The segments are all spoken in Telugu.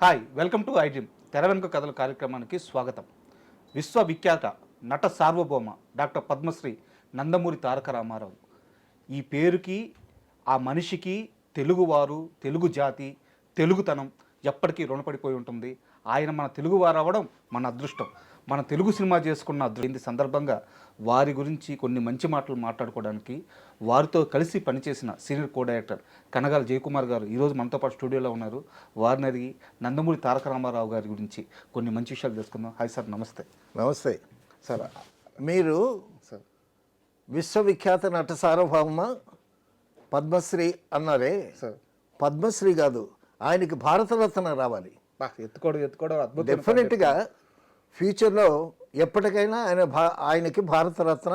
హాయ్ వెల్కమ్ టు ఐడ్రీమ్ తెర వెనుక కథల కార్యక్రమానికి స్వాగతం. విశ్వవిఖ్యాత నట సార్వభౌమ డాక్టర్ పద్మశ్రీ నందమూరి తారక రామారావు. ఈ పేరుకి ఆ మనిషికి తెలుగువారు, తెలుగు జాతి, తెలుగుతనం ఎప్పటికీ రుణపడిపోయి ఉంటుంది. ఆయన మన తెలుగువారు అవ్వడం మన అదృష్టం. మన తెలుగు సినిమా చేసుకున్న అదృష్టం. సందర్భంగా వారి గురించి కొన్ని మంచి మాటలు మాట్లాడుకోవడానికి వారితో కలిసి పనిచేసిన senior co director Kanagala Jayakumar గారు ఈరోజు మనతో పాటు స్టూడియోలో ఉన్నారు. వారిని అడిగి నందమూరి తారక రామారావు గారి గురించి కొన్ని మంచి విషయాలు తెలుసుకుందాం. హాయ్ సార్, నమస్తే. నమస్తే సార్, మీరు సార్ విశ్వవిఖ్యాత నట సార్వభౌమ పద్మశ్రీ అన్నారే సార్, పద్మశ్రీ కాదు, ఆయనకి భారతరత్న రావాలి. ఎత్తుకోవడం అద్భుతం. డెఫినెట్గా ఫ్యూచర్లో ఎప్పటికైనా ఆయనకి భారతరత్న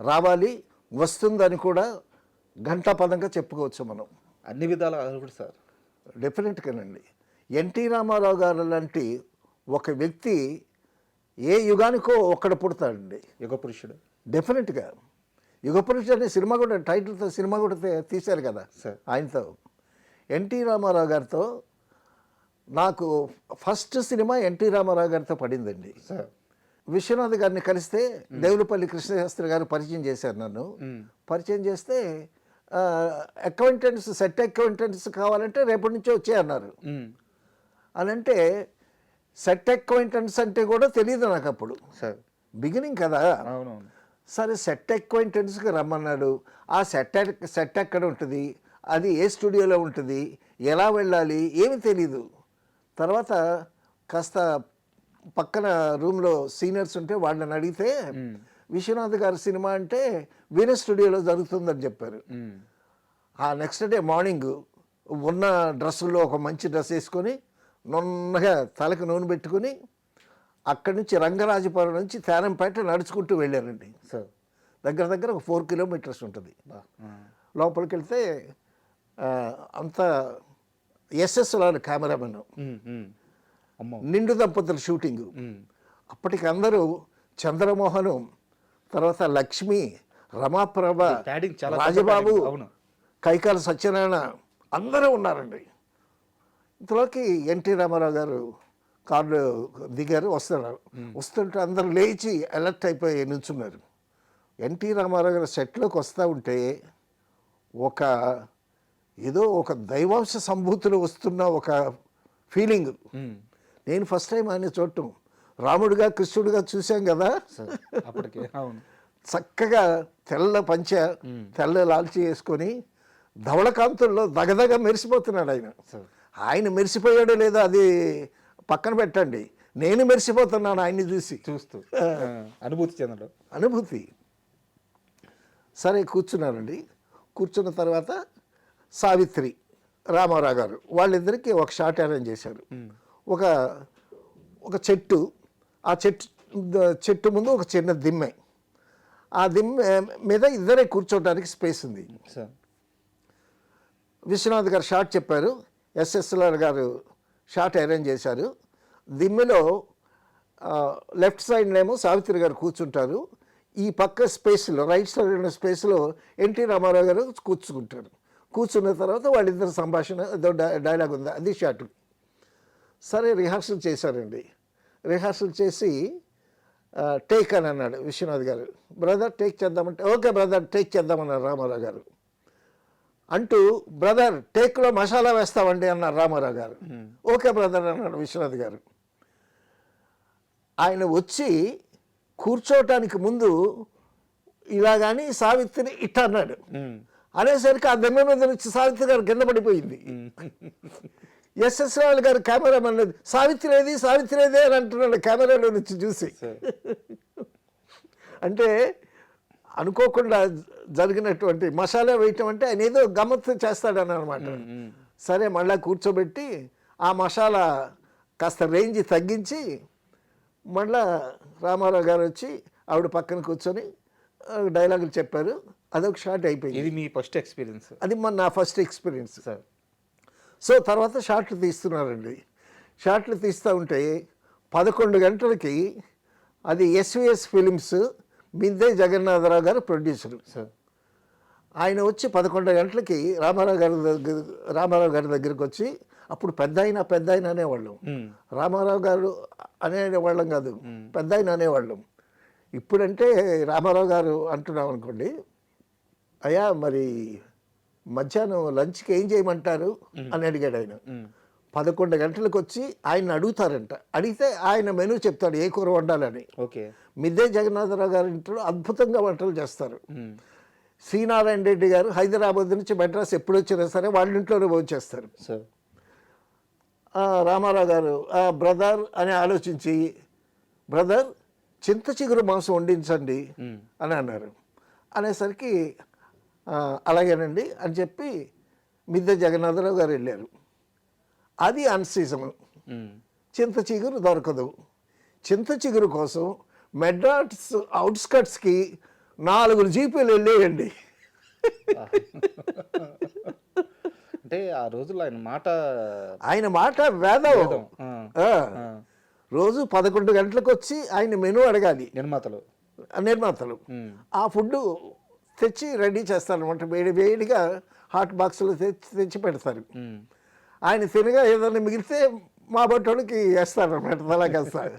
రావాలి, వస్తుందని కూడా ఘంటాపదంగా చెప్పుకోవచ్చు మనం. అన్ని విధాల అర్హుడు సార్. డెఫినెట్గానండి. ఎన్టీ రామారావు గారు లాంటి ఒక వ్యక్తి ఏ యుగానికో ఒక్కడ పుడతాడండి. యుగ పురుషుడు. డెఫినెట్గా యుగపురుషుడు అనే సినిమా కూడా టైటిల్తో సినిమా కూడా తీశారు కదా సార్. ఆయనతో ఎన్టీ రామారావు గారితో నాకు ఫస్ట్ సినిమా ఎన్టీ రామారావు గారితో పడిందండి. సార్, విశ్వనాథ్ గారిని కలిస్తే దేవులపల్లి కృష్ణశాస్త్రి గారు పరిచయం చేశారు నన్ను. పరిచయం చేస్తే అకౌంటెంట్స్, సెట్ అకౌంటెంట్స్ కావాలంటే రేపటి నుంచే వచ్చాయన్నారు. అని అంటే సెట్ అకౌంటెంట్స్ అంటే కూడా తెలియదు నాకు అప్పుడు. సార్ బిగినింగ్ కదా. అవునవును. సరే సెట్ అక్వైంటెన్స్కి రమ్మన్నాడు. ఆ సెట్ ఎక్కడ ఉంటుంది, అది ఏ స్టూడియోలో ఉంటుంది, ఎలా వెళ్ళాలి, ఏమి తెలీదు. తర్వాత కాస్త పక్కన రూమ్లో సీనియర్స్ ఉంటే వాళ్ళని అడిగితే విశ్వనాథ్ గారి సినిమా అంటే వీనస్ స్టూడియోలో జరుగుతుందని చెప్పారు. ఆ నెక్స్ట్ డే మార్నింగ్ ఉన్న డ్రెస్సుల్లో ఒక మంచి డ్రెస్ వేసుకొని నున్నగా తలకు నూనె పెట్టుకుని అక్కడి నుంచి రంగరాజపురం నుంచి తేరంపేట నడుచుకుంటూ వెళ్ళారండి. సార్, దగ్గర దగ్గర ఒక 4 కిలోమీటర్స్ ఉంటుంది. లోపలికి వెళ్తే అంతా ఎస్ఎస్లో కెమెరామెన్, నిండు దంపతుల షూటింగు. అప్పటికి అందరూ చంద్రమోహను, తర్వాత లక్ష్మి, రమాప్రభ, రాజబాబు, కైకాల సత్యనారాయణ అందరూ ఉన్నారండి. ఇంతలోకి ఎన్టీ రామారావు గారు కార్లు దిగారు, వస్తున్నారు. వస్తుంటే అందరూ లేచి అలర్ట్ అయిపోయి నిల్చున్నారు. ఎన్టీ రామారావు గారు సెట్లోకి వస్తూ ఉంటే ఏదో ఒక దైవాంశ సంభూతులు వస్తున్న ఒక ఫీలింగ్. నేను ఫస్ట్ టైం ఆయన చూడటం, రాముడిగా కృష్ణుడిగా చూశాం కదా. అప్పటికే చక్కగా తెల్ల పంచ, తెల్ల లాల్చి వేసుకొని ధవళకాంతుల్లో దగదగ మెరిసిపోతున్నాడు ఆయన. ఆయన మెరిసిపోయాడో లేదో అది పక్కన పెట్టండి, నేను మెరిసిపోతున్నాను ఆయన్ని చూస్తూ. అనుభూతి చెందడం. అనుభూతి. సరే కూర్చున్నానండి. కూర్చున్న తర్వాత సావిత్రి, రామారావు గారు వాళ్ళిద్దరికీ ఒక షాట్ అరేంజ్ చేశారు. ఒక చెట్టు, ఆ చెట్టు ముందు ఒక చిన్న దిమ్మె, ఆ దిమ్మె మీద ఇద్దరే కూర్చోవడానికి స్పేస్ ఉంది. విశ్వనాథ్ గారు షాట్ చెప్పారు, ఎస్ఎస్ఆర్ గారు షాట్ అరేంజ్ చేశారు. దిమ్మెలో లెఫ్ట్ సైడ్నేమో సావిత్రి గారు కూర్చుంటారు, ఈ పక్క స్పేస్లో రైట్ సైడ్ ఉన్న స్పేస్లో ఎన్టీ రామారావు గారు కూర్చుంటారు. కూర్చున్న తర్వాత వాళ్ళిద్దరు సంభాషణ, ఏదో డైలాగ్ ఉంది, అది షాట్. సరే రిహార్సల్ చేశారండి. రిహార్సల్ చేసి టేక్ అని అన్నాడు విశ్వనాథ్ గారు. బ్రదర్ టేక్ చేద్దామంటే ఓకే బ్రదర్ టేక్ చేద్దామన్నారు రామారావు గారు. అంటూ బ్రదర్ టేక్లో మసాలా వేస్తామండి అన్నారు రామారావు గారు. ఓకే బ్రదర్ అన్నాడు విశ్వనాథ్ గారు. ఆయన వచ్చి కూర్చోటానికి ముందు ఇలాగాని సావిత్రి ఇట్ట అన్నాడు. అనేసరికి ఆ దెమ్మ మీద నుంచి సావిత్రి గారు కింద పడిపోయింది. ఎస్ఎస్ఆర్ గారు కెమెరామెన్ సావిత్రి ఏది సావిత్రి ఏది అని అంటున్నాడు కెమెరాలో నుంచి చూసి. అంటే అనుకోకుండా జరిగినటువంటి మసాలా వేయటం అంటే ఆయన ఏదో గమ్మత్తు చేస్తాడని అనమాట. సరే మళ్ళీ కూర్చోబెట్టి ఆ మసాలా కాస్త రేంజ్ తగ్గించి మళ్ళా రామారావు గారు వచ్చి ఆవిడ పక్కన కూర్చొని డైలాగులు చెప్పారు. అదొక షాట్ అయిపోయింది. ఇది మీ ఫస్ట్ ఎక్స్పీరియన్స్? అది నా ఫస్ట్ ఎక్స్పీరియన్స్ సార్. సో తర్వాత షాట్లు తీస్తున్నారండి. షాట్లు తీస్తూ ఉంటే 11 గంటలకి, అది ఎస్విఎస్ ఫిలిమ్స్, బిందే జగన్నాథరావు గారు ప్రొడ్యూసరు సార్. ఆయన వచ్చి 11 గంటలకి రామారావు గారి దగ్గరికి వచ్చి అప్పుడు పెద్ద ఆయన అనేవాళ్ళం. రామారావు గారు అనేవాళ్ళం కాదు, పెద్ద ఆయన అనేవాళ్ళం. ఇప్పుడంటే రామారావు గారు అంటున్నాం అనుకోండి, అయ్యా మరి మధ్యాహ్నం లంచ్కి ఏం చేయమంటారు అని అడిగాడు ఆయన. 11 గంటలకు వచ్చి ఆయన అడుగుతారంట. అడిగితే ఆయన మెనూ చెప్తాడు ఏ కూర వండాలని. ఓకే. మిద్దే జగన్నాథరావు గారి ఇంట్లో అద్భుతంగా వంటలు చేస్తారు. శ్రీనారాయణ రెడ్డి గారు హైదరాబాద్ నుంచి మెడ్రాస్ ఎప్పుడు వచ్చినా సరే వాళ్ళ ఇంట్లోనే భోంచేస్తారు. రామారావు గారు బ్రదర్ అని ఆలోచించి, బ్రదర్ చింత చిగురు మాంసం వండించండి అని అన్నారు. అనేసరికి అలాగేనండి అని చెప్పి మిద్దె జగన్నాథరావు గారు వెళ్ళారు. అది అన్సీజన్, చింత చిగురు దొరకదు. చింత చిగురు కోసం మెడ్రాస్ అవుట్స్కట్స్కి 4 జీపులు వెళ్ళేయండి. అంటే ఆ రోజుల్లో ఆయన మాట వేదం. రోజు 11 గంటలకు వచ్చి ఆయన మెనూ అడగాలి నిర్మాతలు. ఆ ఫుడ్ తెచ్చి రెడీ చేస్తారనమాట. వేడిగా హాట్ బాక్స్లో తెచ్చి పెడతారు. ఆయన తినగా ఏదైనా మిగిలితే మా బట్టోడికి వేస్తారనమాట, తలాకేస్తారు.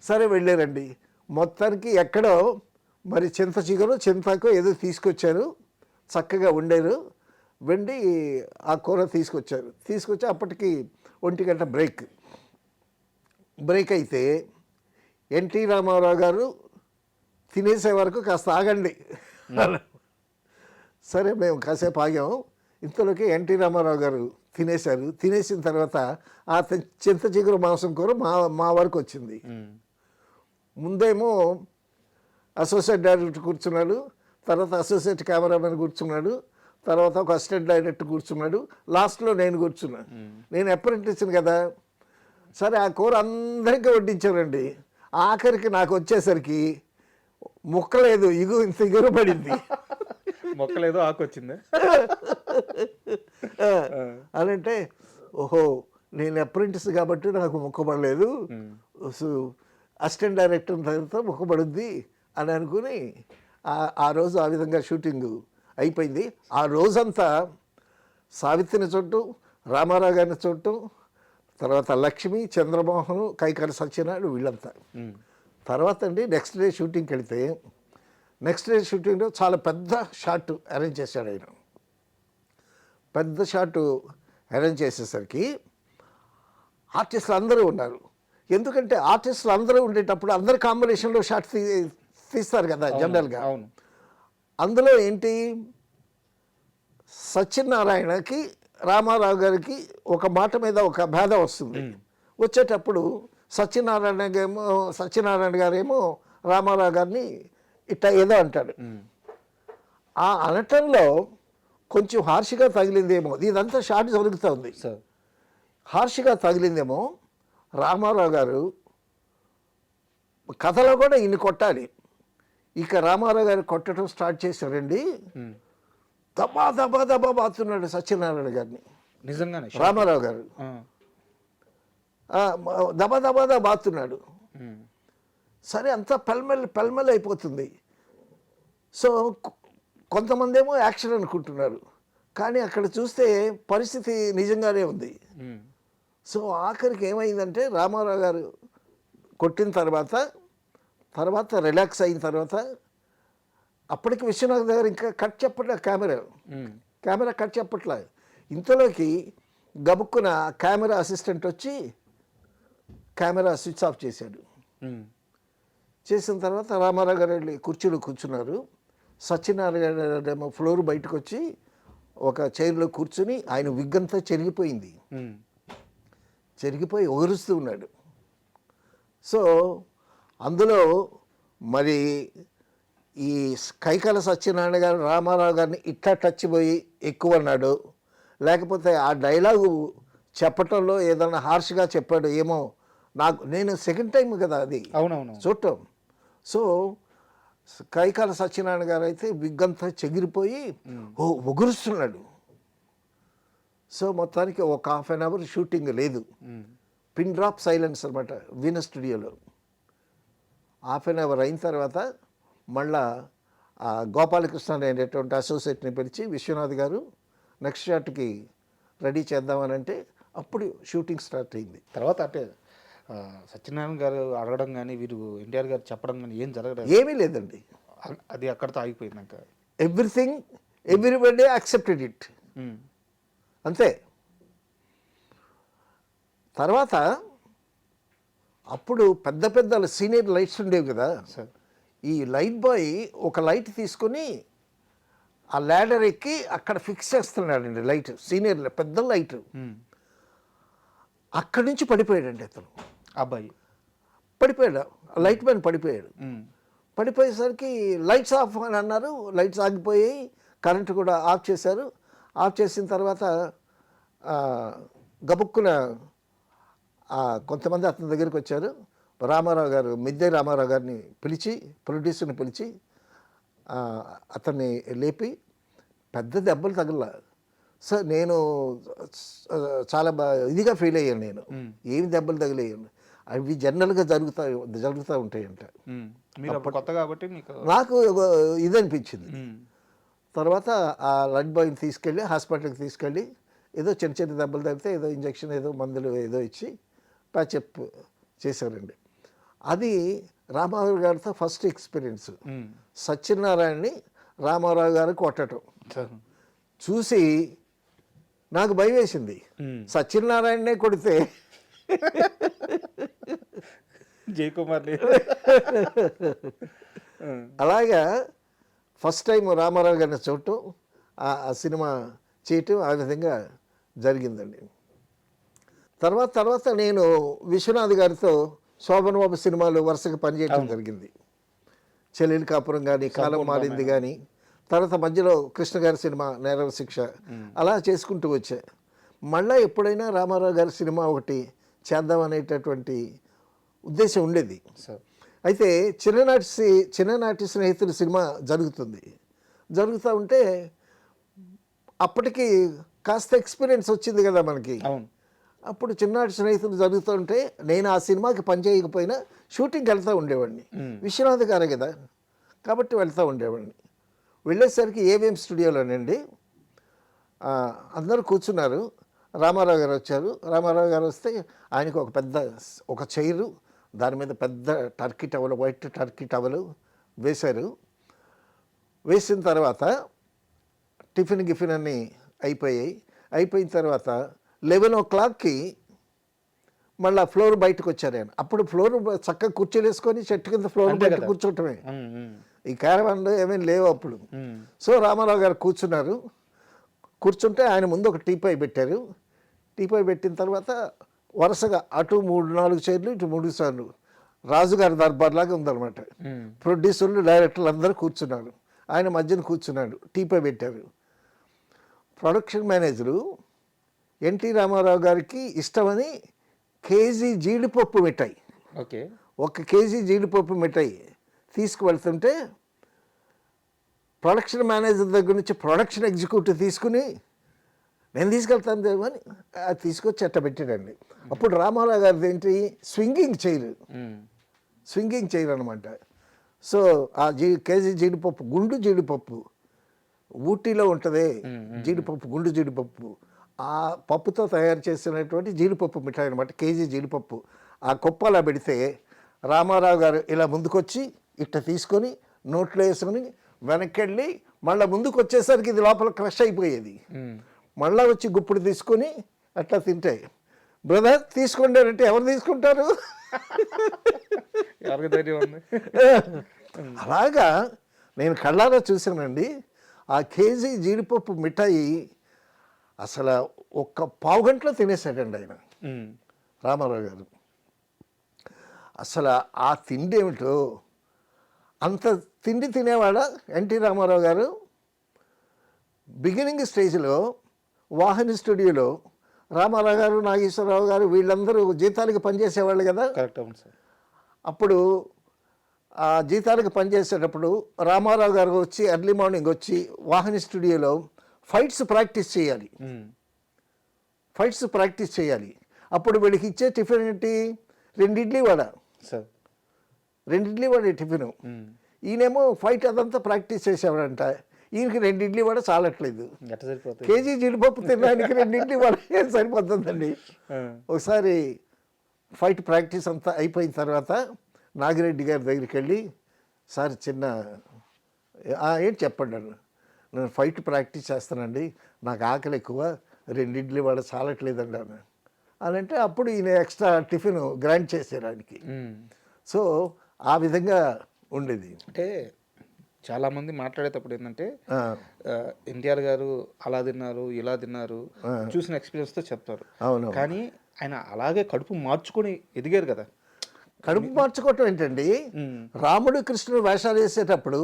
సరే వెళ్ళారండి. మొత్తానికి ఎక్కడో మరి చింత చిగురు చింతకు ఏదో తీసుకొచ్చారు, చక్కగా వండారు. వెండి ఆ కూర తీసుకొచ్చి అప్పటికి 1 గంట బ్రేక్ అయితే ఎన్టీ రామారావు గారు తినేసే వరకు కాస్త ఆగండి. సరే మేము కాసేపు ఆగాము. ఇంతలోకి ఎన్టీ రామారావు గారు తినేశారు. తినేసిన తర్వాత ఆ చింత చిగురు మాంసం కూర మా వరకు వచ్చింది. ముందేమో అసోసియేట్ డైరెక్టర్ కూర్చున్నాడు, తర్వాత అసోసియేట్ కెమెరామెన్ కూర్చున్నాడు, తర్వాత ఒక అసిస్టెంట్ డైరెక్టర్ కూర్చున్నాడు, లాస్ట్లో నేను కూర్చున్నాను. నేను అప్రెంటిస్ని కదా. సరే ఆ కూర అందరికీ వడ్డించారండి. ఆఖరికి నాకు వచ్చేసరికి ముక్కలేదు, ఇంత ఇగురు పడింది. మొక్కలేదో ఆకొచ్చింది అనంటే, ఓహో నేను అప్రెంటిస్ కాబట్టి నాకు ముక్కబడలేదు, అసిస్టెంట్ డైరెక్టర్ తర్వాత ముక్కబడుద్ది అని అనుకుని ఆ రోజు ఆ విధంగా షూటింగ్ అయిపోయింది. ఆ రోజంతా సావిత్రిని చూడటం, రామారావు గారిని చూడటం, తర్వాత లక్ష్మి, చంద్రమోహన్, కైకాల సత్యనారాయణ వీళ్ళంతా. తర్వాత అండి నెక్స్ట్ డే షూటింగ్కి వెళితే నెక్స్ట్ డే షూటింగ్లో చాలా పెద్ద షాట్ అరేంజ్ చేశాడు ఆయన. పెద్ద షాట్ అరేంజ్ చేసేసరికి ఆర్టిస్టులు అందరూ ఉన్నారు. ఎందుకంటే ఆర్టిస్టులు అందరూ ఉండేటప్పుడు అందరు కాంబినేషన్లో షాట్ తీస్తారు కదా జనరల్గా. అందులో ఏంటి, సత్యనారాయణకి రామారావు గారికి ఒక మాట మీద ఒక భేదం వస్తుంది. వచ్చేటప్పుడు సత్యనారాయణ గారేమో రామారావు గారిని ఇట్లా ఏదో అంటాడు. ఆ అనటంలో కొంచెం హార్ష్గా తగిలిందేమో, ఇదంతా షార్ట్ జరుగుతుంది, హార్ష్గా తగిలిందేమో. రామారావు గారు కథలో కూడా ఇన్ని కొట్టాలి, ఇక రామారావు గారు కొట్టడం స్టార్ట్ చేశారండి. దబా దబా దబా బాతున్నాడు సత్యనారాయణ గారిని. నిజంగానే రామారావు గారు దబా దబా దబా బాతున్నాడు. సరే అంతా పెల్మెల్ అయిపోతుంది. సో కొంతమంది ఏమో యాక్షన్ అనుకుంటున్నారు, కానీ అక్కడ చూస్తే పరిస్థితి నిజంగానే ఉంది. సో ఆఖరికి ఏమైందంటే రామారావు గారు కొట్టిన తర్వాత రిలాక్స్ అయిన తర్వాత, అప్పటికి విశ్వనాథ్ గారు ఇంకా కట్ చెప్పట్లే, కెమెరా కట్ చెప్పట్లే. ఇంతలోకి గబుక్కున కెమెరా అసిస్టెంట్ వచ్చి కెమెరా స్విచ్ ఆఫ్ చేశాడు. చేసిన తర్వాత రామారావు గారు వెళ్ళి కుర్చీలో కూర్చున్నారు. సత్యనారాయణ ఏమో ఫ్లోర్ బయటకు వచ్చి ఒక చైర్లో కూర్చుని, ఆయన విగ్గంతా చెరిగిపోయి ఒగురుస్తూ ఉన్నాడు. సో అందులో మరి ఈ కైకాల సత్యనారాయణ గారు రామారావు గారిని ఇట్లా టచ్ పోయి ఎక్కువ అన్నాడు, లేకపోతే ఆ డైలాగు చెప్పటంలో ఏదైనా హార్ష్గా చెప్పాడు ఏమో. నేను సెకండ్ టైం కదా అది చూడటం. సో కైకాల సత్యనారాయణ గారు అయితే విగ్గంతా చెగిరిపోయి ఒగురుస్తున్నాడు. సో మొత్తానికి ఒక ½ అవర్ షూటింగ్ లేదు, పిన్ డ్రాప్ సైలెన్స్ అనమాట వీనస్ స్టూడియోలో. ½ అవర్ అయిన తర్వాత మళ్ళా గోపాలకృష్ణ అనేటువంటి అసోసియేట్ని పిలిచి, విశ్వనాథ్ గారు నెక్స్ట్ షాట్కి రెడీ చేద్దామనంటే అప్పుడు షూటింగ్ స్టార్ట్ అయింది. తర్వాత అంటే సత్యనారాయణ గారు అడగడం కానీ వీరు ఎన్టీఆర్ గారు చెప్పడం కానీ ఏం జరగలేదు, ఏమీ లేదండి. అది అక్కడితో ఆగిపోయింది ఇంకా. ఎవ్రీథింగ్ ఎవ్రీబడి యాక్సెప్టెడ్ ఇట్, అంతే. తర్వాత అప్పుడు పెద్ద పెద్ద సీనియర్ లైట్స్ ఉండేవి కదా సార్. ఈ లైట్ బాయ్ ఒక లైట్ తీసుకొని ఆ ల్యాడర్ ఎక్కి అక్కడ ఫిక్స్ చేస్తున్నాడండి లైట్, సీనియర్ పెద్ద లైట్. అక్కడి నుంచి పడిపోయాడండి అతను, అబ్బాయి పడిపోయాడు, లైట్ మ్యాన్ పడిపోయాడు. పడిపోయేసరికి లైట్స్ ఆఫ్ అని అన్నారు, లైట్స్ ఆగిపోయాయి, కరెంటు కూడా ఆఫ్ చేశారు. ఆఫ్ చేసిన తర్వాత గబుక్కున కొంతమంది అతని దగ్గరికి వచ్చారు. రామారావు గారు, మిద్దె రామారావు గారిని పిలిచి, ప్రొడ్యూసర్ని పిలిచి అతన్ని లేపి, పెద్ద దెబ్బలు తగల సార్, నేను చాలా ఇదిగా ఫీల్ అయ్యాను. నేను ఏమి దెబ్బలు తగిలేయాను, అవి జనరల్గా జరుగుతూ ఉంటాయంట. మీరు కొత్త కాబట్టి నాకు ఇది అనిపించింది. తర్వాత ఆ లైట్ బాయ్ని తీసుకెళ్ళి హాస్పిటల్కి తీసుకెళ్ళి ఏదో చిన్న చిన్న దెబ్బలు తగిలితే ఏదో ఇంజక్షన్ ఏదో మందులు ఏదో ఇచ్చి ప్యాచప్ చేశారండి. అది రామారావు గారితో ఫస్ట్ ఎక్స్పీరియన్స్. సత్యనారాయణని రామారావు గారు కొట్టడం చూసి నాకు భయం వేసింది. సత్యనారాయణనే కొడితే జయకుమార్ అలాగా ఫస్ట్ టైం రామారావు గారిని చూడటం, ఆ సినిమా చేయటం ఆ విధంగా జరిగిందండి. తర్వాత నేను విశ్వనాథ్ గారితో శోభన్ బాబు సినిమాలు వరుసగా పనిచేయడం జరిగింది. చెల్లెలి కాపురం కానీ, కాలం మారింది కానీ, తర్వాత మధ్యలో కృష్ణ గారి సినిమా నేరవ శిక్ష, అలా చేసుకుంటూ వచ్చా. మళ్ళీ ఎప్పుడైనా రామారావు గారి సినిమా ఒకటి చేద్దామనేటటువంటి ఉద్దేశం ఉండేది. అయితే చిన్ననాటి స్నేహితుల సినిమా జరుగుతూ ఉంటే అప్పటికి కాస్త ఎక్స్పీరియన్స్ వచ్చింది కదా మనకి. అప్పుడు చిన్ననాటి స్నేహితులు జరుగుతూ ఉంటే నేను ఆ సినిమాకి పనిచేయకపోయినా షూటింగ్కి వెళ్తూ ఉండేవాడిని. విశ్వనాథ్ గారే కదా కాబట్టి వెళ్తూ ఉండేవాడిని. వెళ్ళేసరికి ఏవిఎం స్టూడియోలోనండి అందరూ కూర్చున్నారు. రామారావు గారు వచ్చారు. రామారావు గారు వస్తే ఆయనకు ఒక చైరు, దాని మీద పెద్ద Turkey towel, white Turkey towel వేశారు. వేసిన తర్వాత టిఫిన్ అన్నీ అయిపోయిన తర్వాత 11 o'clockకి మళ్ళీ ఫ్లోర్ బయటకు వచ్చారు ఆయన. అప్పుడు ఫ్లోర్ చక్కగా కుర్చీలు వేసుకొని చెట్టు కింద ఫ్లోర్ బయట కూర్చోవటమే, ఈ క్యారవాన్లో ఏమేమి లేవు అప్పుడు. సో రామారావు గారు కూర్చుంటే ఆయన ముందు ఒక టీపై పెట్టారు. టీపై పెట్టిన తర్వాత వరుసగా అటు 3-4 చైర్లు, ఇటు 3 సార్లు రాజుగారి దర్బార్లాగా ఉందన్నమాట. ప్రొడ్యూసర్లు, డైరెక్టర్లు అందరూ కూర్చున్నారు. ఆయన మధ్యన కూర్చున్నాడు, టీపై పెట్టారు. ప్రొడక్షన్ మేనేజరు ఎన్టీ రామారావు గారికి ఇష్టమని కేజీ జీడిపప్పు మిఠాయి, 1 కేజీ జీడిపప్పు మిఠాయి తీసుకువెళ్తుంటే ప్రొడక్షన్ మేనేజర్ దగ్గర నుంచి ప్రొడక్షన్ ఎగ్జిక్యూటివ్ తీసుకుని నేను తీసుకెళ్తాను అని అది తీసుకొచ్చి అట్ట పెట్టాడండి. అప్పుడు రామారావు గారిది ఏంటి, స్వింగింగ్ చైర్ అనమాట. సో ఆ కేజీ జీడిపప్పు, గుండు జీడిపప్పు, ఊటీలో ఉంటుంది జీడిపప్పు, గుండు జీడిపప్పు, ఆ పప్పుతో తయారు చేసినటువంటి జీడిపప్పు మిఠాయి అనమాట, కేజీ జీడిపప్పు. ఆ కుప్పలా పెడితే రామారావు గారు ఇలా ముందుకొచ్చి ఇట్ట తీసుకొని నోట్లో వేసుకొని వెనక్కి వెళ్ళి మళ్ళీ ముందుకు వచ్చేసరికి ఇది లోపల క్రష్ అయిపోయేది. మళ్ళీ వచ్చి గుప్పుడు తీసుకొని అట్లా తింటాయి. బ్రదర్ తీసుకోండి అంటే ఎవరు తీసుకుంటారు? అలాగా నేను కళ్ళారా చూశానండి. ఆ కేజీ జీడిపప్పు మిఠాయి అసలు 1 పావు గంటలో తినేసాడండి ఆయన, రామారావు గారు. అసలు ఆ తిండి ఏమిటో, అంత తిండి తినేవాడా ఎన్టీ రామారావు గారు. బిగినింగ్ స్టేజ్లో వాహిని స్టూడియోలో రామారావు గారు, నాగేశ్వరరావు గారు వీళ్ళందరూ జీతాలకు పనిచేసేవాళ్ళు కదా. అప్పుడు ఆ జీతాలకు పనిచేసేటప్పుడు రామారావు గారు వచ్చి ఎర్లీ మార్నింగ్ వచ్చి వాహిని స్టూడియోలో ఫైట్స్ ప్రాక్టీస్ చేయాలి. అప్పుడు వీళ్ళకి ఇచ్చే టిఫిన్ ఏంటి, 2 ఇడ్లీ వడ టిఫిను. ఈయనేమో ఫైట్ అదంతా ప్రాక్టీస్ చేసేవాడంట. ఈయనకి 2 ఇడ్లీ వడ చాలట్లేదు. ఎట్ట సరిపోతుంది? కేజీ జీడిపప్పు తినడానికి 2 ఇడ్లీ వడ ఏం సరిపోతుందండి. ఒకసారి ఫైట్ ప్రాక్టీస్ అంతా అయిపోయిన తర్వాత నాగిరెడ్డి గారి దగ్గరికి వెళ్ళి, సార్ చిన్న ఏంటి చెప్పండి అన్న. నేను ఫైట్ ప్రాక్టీస్ చేస్తానండి, నాకు ఆకలి ఎక్కువ, 2 ఇడ్లీ వడ చాలట్లేదండి అన్న. అని అంటే అప్పుడు ఈయన ఎక్స్ట్రా టిఫిన్ గ్రాంట్ చేశారు ఆయనకి. సో ఆ విధంగా ఉండేది. అంటే చాలామంది మాట్లాడేటప్పుడు ఏంటంటే ఎన్టీఆర్ గారు అలా తిన్నారు, ఇలా తిన్నారు, చూసిన ఎక్స్పీరియన్స్తో చెప్తారు. అవును. కానీ ఆయన అలాగే కడుపు మార్చుకొని ఎదిగారు కదా. కడుపు మార్చుకోవటం ఏంటండి, రాముడు కృష్ణుడు వేషాలు వేసేటప్పుడు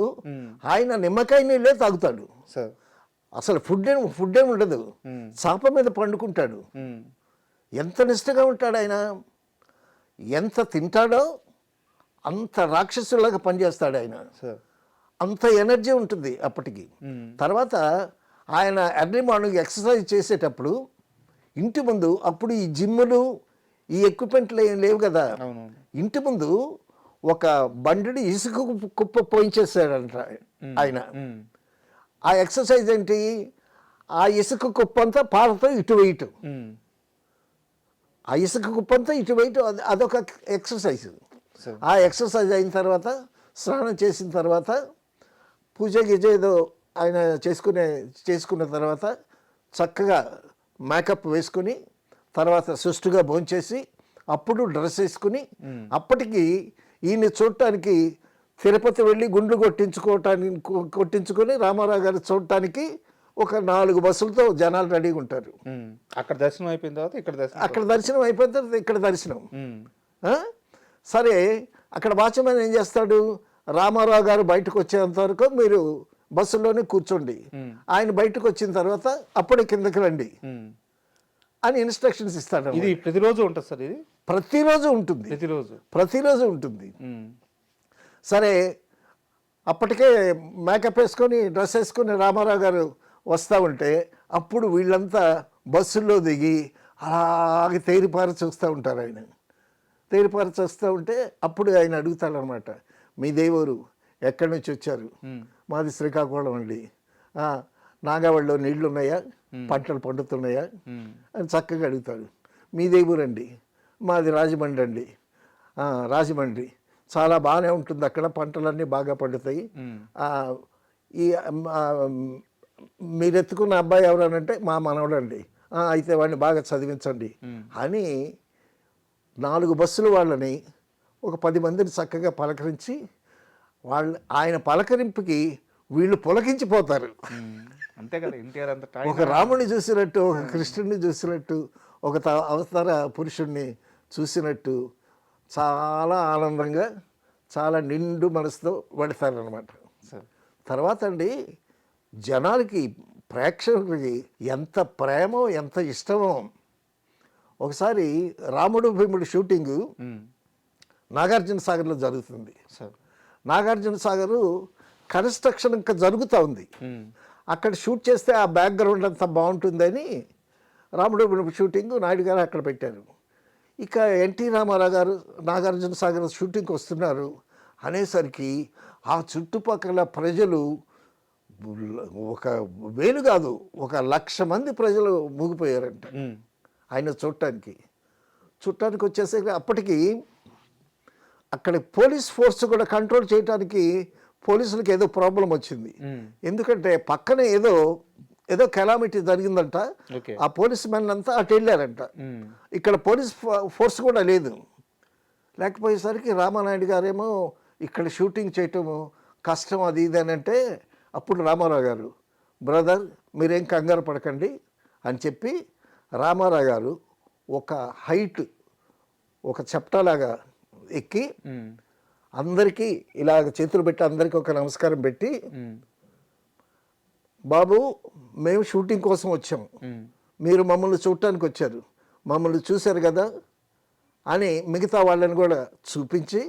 ఆయన నిమ్మకాయ నీళ్ళే తాగుతాడు. సార్ అసలు ఫుడ్ ఏమి ఉండదు, చాప మీద పండుకుంటాడు. ఎంత నిష్టగా ఉంటాడు ఆయన, ఎంత తింటాడో అంత రాక్షసులాగా పనిచేస్తాడు ఆయన. అంత ఎనర్జీ ఉంటుంది అప్పటికి. తర్వాత ఆయన ఎర్లీ మార్నింగ్ ఎక్సర్సైజ్ చేసేటప్పుడు ఇంటి ముందు, అప్పుడు ఈ జిమ్ములు ఈ ఎక్విప్మెంట్లు ఏం లేవు కదా, ఇంటి ముందు ఒక బండిని ఇసుక కుప్ప పోయించేసాడంట ఆయన. ఆ ఎక్సర్సైజ్ ఏంటి, ఆ ఇసుక కుప్పంతా పాలతో ఇటు వేయటం, ఆ ఇసుక కుప్పంతా ఇటు వేయటం, అదొక ఎక్సర్సైజ్. ఆ ఎక్సర్సైజ్ అయిన తర్వాత స్నానం చేసిన తర్వాత పూజ గిజ ఏదో ఆయన చేసుకున్న తర్వాత చక్కగా మేకప్ వేసుకుని తర్వాత సుష్టుగా భోంచేసి అప్పుడు డ్రెస్ వేసుకుని, అప్పటికి ఈయన చూడటానికి తిరుపతి వెళ్ళి గుండ్లు కొట్టించుకొని రామారావు గారు చూడటానికి ఒక 4 బస్సులతో జనాలు రెడీగా ఉంటారు. అక్కడ దర్శనం అయిపోయిన తర్వాత అక్కడ దర్శనం అయిపోయిన తర్వాత ఇక్కడ దర్శనం. సరే, అక్కడ వాచ్మెన్ ఏం చేస్తాడు, రామారావు గారు బయటకు వచ్చేంత వరకు మీరు బస్సులోనే కూర్చోండి, ఆయన బయటకు వచ్చిన తర్వాత అప్పుడే కిందకి రండి అని ఇన్స్ట్రక్షన్స్ ఇస్తాడు. ఇది ప్రతిరోజు ఉంటుంది సార్? ఇది ప్రతిరోజు ఉంటుంది, ప్రతిరోజు ఉంటుంది. సరే, అప్పటికే మేకప్ వేసుకొని డ్రెస్ వేసుకొని రామారావు గారు వస్తూ ఉంటే అప్పుడు వీళ్ళంతా బస్సుల్లో దిగి అలాగే తేరిపారి చూస్తూ ఉంటారు. ఆయన తేరిపారి చూస్తూ ఉంటే అప్పుడు ఆయన అడుగుతాడనమాట, మీ దేవురు ఎక్కడి నుంచి వచ్చారు? మాది శ్రీకాకుళం అండి. నాగావళిలో నీళ్లు ఉన్నాయా, పంటలు పండుతున్నాయా అని చక్కగా అడుగుతాడు. మీ దేవురండి, మాది రాజమండ్రి అండి. రాజమండ్రి చాలా బాగానే ఉంటుంది, అక్కడ పంటలన్నీ బాగా పండుతాయి. ఈ మీరు ఎత్తుకున్న అబ్బాయి ఎవరనంటే మా మనవడండి. అయితే వాడిని బాగా చదివించండి అని 4 బస్సులు వాళ్ళని ఒక 10 మందిని చక్కగా పలకరించి ఆయన పలకరింపుకి వీళ్ళు పులకించిపోతారు. అంతే కదా, ఎన్టీఆర్ అంత ఒక రాముడిని చూసినట్టు, ఒక కృష్ణుడిని చూసినట్టు, ఒక అవతార పురుషుణ్ణి చూసినట్టు చాలా ఆనందంగా చాలా నిండు మనసుతో పెడతారనమాట. తర్వాత అండి జనాలకి, ప్రేక్షకులకి ఎంత ప్రేమో ఎంత ఇష్టమో. ఒకసారి రాముడు భీముడు షూటింగు నాగార్జున సాగర్లో జరుగుతుంది. నాగార్జున సాగరు కన్స్ట్రక్షన్ ఇంకా జరుగుతూ ఉంది. అక్కడ షూట్ చేస్తే ఆ బ్యాక్గ్రౌండ్ అంతా బాగుంటుందని రాముడు భీముడు షూటింగ్ నాయుడు గారు అక్కడ పెట్టారు. ఇక ఎన్టీ రామారావు గారు నాగార్జున సాగర్ షూటింగ్కి వస్తున్నారు అనేసరికి ఆ చుట్టుపక్కల ప్రజలు ఒక వేలు కాదు, 1,00,000 మంది ప్రజలు మూగిపోయారంట ఆయన చుట్టానికి వచ్చేసరికి అప్పటికి అక్కడ పోలీస్ ఫోర్స్ కూడా కంట్రోల్ చేయడానికి పోలీసులకు ఏదో ప్రాబ్లం వచ్చింది. ఎందుకంటే పక్కన ఏదో కెలామిటీ జరిగిందంట, ఆ పోలీస్ మెన్ అంతా అటు వెళ్ళారంట. ఇక్కడ పోలీస్ ఫోర్స్ కూడా లేదు. లేకపోయేసరికి రామానాయుడు గారేమో ఇక్కడ షూటింగ్ చేయటము కష్టం అది ఇది అని అంటే అప్పుడు రామారావు గారు, బ్రదర్ మీరేం కంగారు పడకండి అని చెప్పి రామారావు గారు ఒక హైట్, ఒక చెప్టాలాగా ఎక్కి అందరికీ ఇలాగ చేతులు పెట్టి అందరికీ ఒక నమస్కారం పెట్టి, బాబు మేము షూటింగ్ కోసం వచ్చాము, మీరు మమ్మల్ని చూడటానికి వచ్చారు, మమ్మల్ని చూశారు కదా అని మిగతా వాళ్ళని కూడా చూపించి,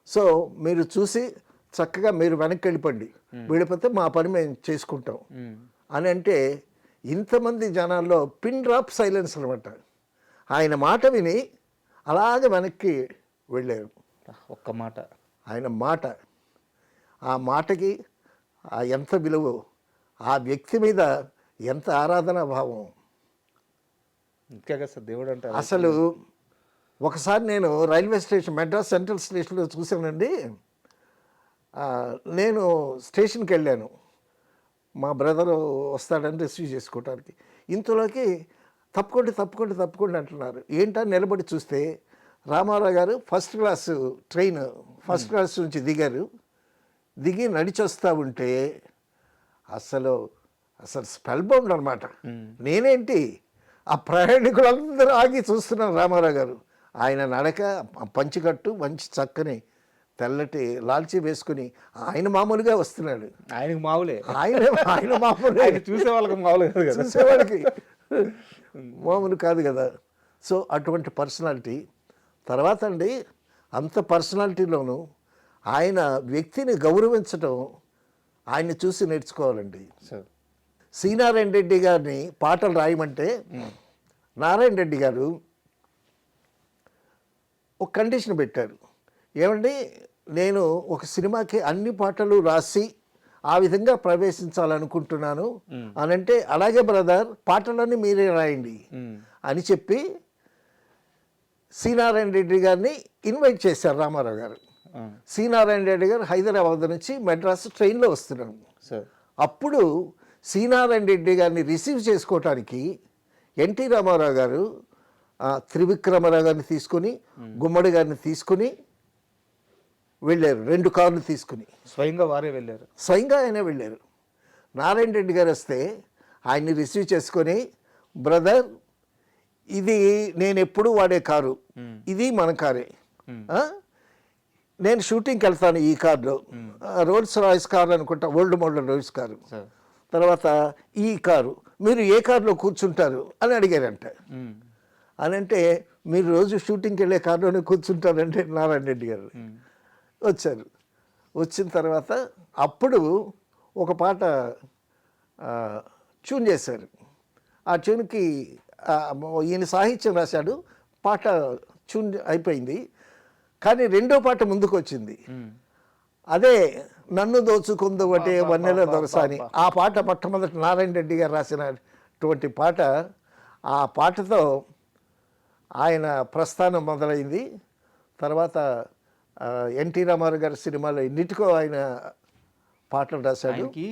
సో మీరు చూసి చక్కగా మీరు వెనక్కి వెళ్ళిపోతే మా పని మేము చేసుకుంటాం అని అంటే ఇంతమంది జనాల్లో పిన్ డ్రాప్ సైలెన్స్ అనమాట. ఆయన మాట విని అలాగే వెనక్కి వెళ్ళారు. ఒక్క మాట, ఆయన మాట, ఆ మాటకి ఎంత విలువ ఆ వ్యక్తి మీద ఎంత ఆరాధనా భావం. ఇంకా కదా సార్ దేవుడు అంటారు. అసలు ఒకసారి నేను రైల్వే స్టేషన్ మెడ్రాస్ సెంట్రల్ స్టేషన్లో చూశానండి. నేను స్టేషన్కి వెళ్ళాను, మా బ్రదరు వస్తాడని రిసీవ్ చేసుకోవడానికి. ఇంతలోకి తప్పుకోండి అంటున్నారు. ఏంటని నిలబడి చూస్తే రామారావు గారు ఫస్ట్ క్లాస్ నుంచి దిగి నడిచొస్తూ ఉంటే అసలు స్పెల్ బౌండ్ అనమాట. నేనేంటి, ఆ ప్రయాణికులందరూ ఆగి చూస్తున్నారు రామారావు గారు. ఆయన నడక, పంచికట్టు, మంచి చక్కని తెల్లటి లాల్చీ వేసుకుని ఆయన మామూలుగా వస్తున్నాడు. ఆయనకు మామూలే, ఆయన మామూలే, చూసే వాళ్ళకి మామూలు కాదు కదా, చూసేవాడికి మామూలు కాదు కదా. సో అటువంటి పర్సనాలిటీ. తర్వాత అండి, అంత పర్సనాలిటీలోనూ ఆయన వ్యక్తిని గౌరవించడం ఆయన్ని చూసి నేర్చుకోవాలండి. సి నారాయణ రెడ్డి గారిని పాటలు రాయమంటే నారాయణ రెడ్డి గారు ఒక కండిషన్ పెట్టారు. ఏమండి, నేను ఒక సినిమాకి అన్ని పాటలు రాసి ఆ విధంగా ప్రవేశించాలనుకుంటున్నాను అని అంటే, అలాగే బ్రదర్, పాటలన్నీ మీరే రాయండి అని చెప్పి సి నారాయణ రెడ్డి గారిని ఇన్వైట్ చేశారు రామారావు గారు. సి నారాయణ రెడ్డి గారు హైదరాబాద్ నుంచి మెడ్రాస్ ట్రైన్లో వస్తున్నాను. అప్పుడు సి నారాయణ రెడ్డి గారిని రిసీవ్ చేసుకోవటానికి ఎన్టీ రామారావు గారు త్రివిక్రమరావు గారిని తీసుకొని, గుమ్మడి గారిని తీసుకుని వెళ్ళారు. 2 కార్లు తీసుకుని స్వయంగా వారే వెళ్ళారు. స్వయంగా ఆయనే వెళ్ళారు. నారాయణ రెడ్డి గారు వస్తే ఆయన్ని రిసీవ్ చేసుకొని, బ్రదర్, ఇది నేను ఎప్పుడూ వాడే కారు, ఇది మన కారే, నేను షూటింగ్కి వెళ్తాను ఈ కార్లో, రోల్స్ రాయిస్ కారు అనుకుంటా, ఓల్డ్ మోడల్ రోల్స్ కారు. తర్వాత ఈ కారు, మీరు ఏ కారులో కూర్చుంటారు అని అడిగారంట. అని అంటే, మీరు రోజు షూటింగ్కి వెళ్ళే కారులోనే కూర్చుంటారంటే నారాయణ రెడ్డి గారు వచ్చారు. వచ్చిన తర్వాత అప్పుడు ఒక పాట ట్యూన్ చేశారు. ఆ ట్యూన్కి ఈయన సాహిత్యం రాశాడు, పాట ట్యూన్ అయిపోయింది. కానీ 2వ పాట ముందుకు వచ్చింది. అదే నన్ను దోచుకుందు ఒకటే వన్నెల దొరసాని. ఆ పాట మొట్టమొదటి నారాయణ రెడ్డి గారు రాసినటువంటి పాట. ఆ పాటతో ఆయన ప్రస్థానం మొదలైంది. తర్వాత ఎన్టీ రామారావు గారి సినిమాలో ఎన్నిటికో ఆయన పాటలు రాశాడు. ఆయనకి